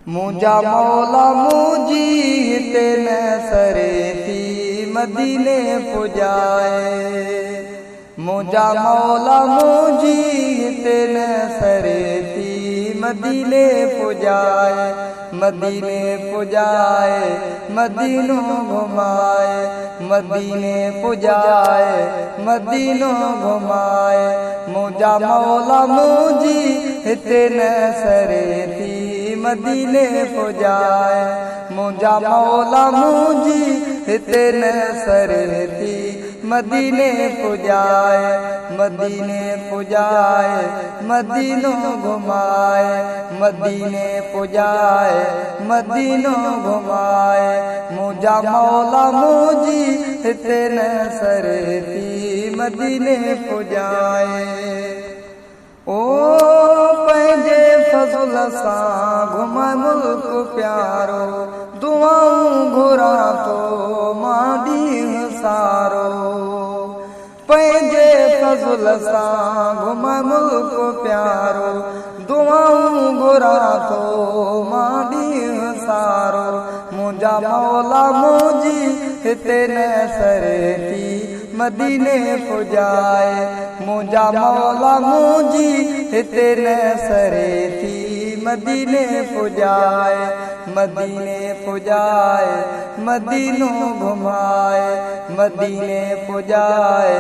मुझा मौला मुझी हिते न सरे थी मदीने पुजाए। मुझा मौला मुझी हिते न सरे थी मदीने पुजाए। मदीने पुजाए मदीनो घुमाए। मदीने पुजाए मदीनो घुमाए। मुझा मौला मुझी हिते न सरे थी मदीने पुजाए। मुझा मौला मुझी हिते न सरे थी मदीने पुजाए। मदीने पुजाए मदीनो घुमाए। मदीने पुजाए मदीनो घुमाए। मुझा मौला मुझी हिते न सरे थी मदीने पुजाए। ओ पंहिंजे फज़ल सां घुमाए मुल्क प्यारो। दुआऊं घुरां थो मां ॾींहुं सारो। पंहिंजे फज़ल सां घुमाए मुल्क प्यारो। दुआऊं घुरां थो मां ॾींहुं सारो। मुझा मौला मुझी हिते न सरे थी मदीने पुजाए। मुझा मौला मुझी हिते न सरे थी मदीने पुजाए। मदीने पुजाए मदीनो घुमाए। मदीने पुजाए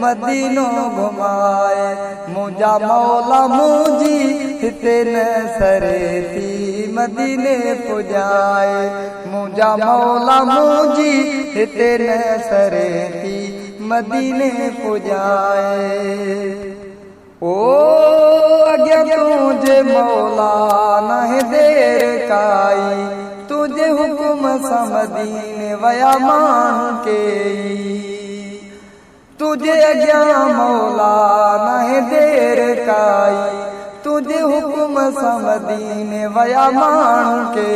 मदीनो घुमाए। मुझा मौला मुझी हिते न सरे थी मदीने पुजाए। मुझा मौला मुझी हिते न सरे थी मदीने पुजाए। ओ अॻियां तुझे मौला न देर काई। तुझे हुकुम सां मदीने वया माण्हू के। तुझे अॻियां मौला न देर काई। तुझे हुकुम सां मदीने वया माण्हू के।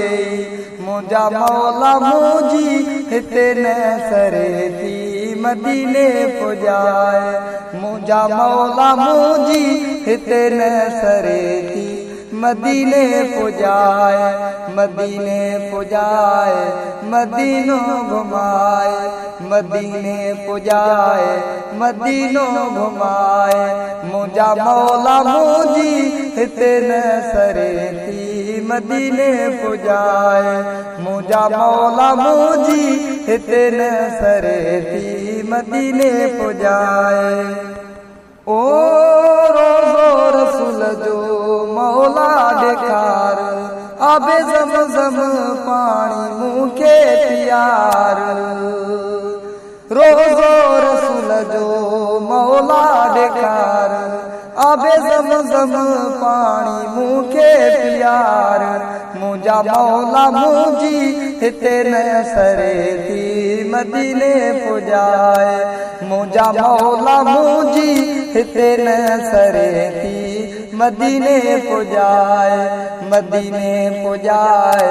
मुझा मौला मुझी हिते न सरे थी मदीने पुजाए। मुझा मौला मुझी हिते न सरे थी मदीने पुजाए। मदीने पुजाए मदीनो घुमाए। मदीने पुजाए मदीनो घुमाए। मुझा मौला मुझी हिते न सरे थी मदीने पुजाए। मुझा मौला मुझी हिते न सरे थी मदीने पुजाए। ओ रोज़ो रसूल जो मौला ॾेखार। आबे ज़मज़म पाणी मूंखे पियार। रोज़ो रसूल जो मौला ॾेखार। आबे ज़मज़म पाणी मूंखे पियार। मुझा मौला मुझी हिते न सरे थी मदीने पुजाए। मुझा मौला मुझी हिते न सरे थी मदीने पुजाए। मदीने पुजाए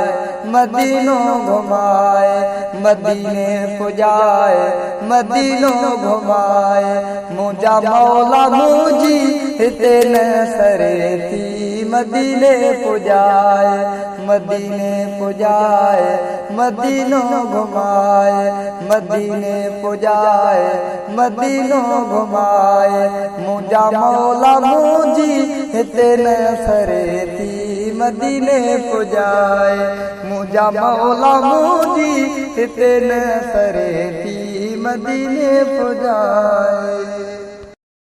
मदीनो घुमाए। मदीने पुजाए मदीनो घुमाए। मुझा मौला मुझी हिते न सरे थी मदीने पुजाए। मदीने पुजाए मदीनो घुमाए। मदीने पुजाए मदीनो घुमाए। मुझा मौला मुझी हिते न सरे थी मदीने पुजाए। मुझा मौला मुझी हिते न सरे थी मदीने पुजाए।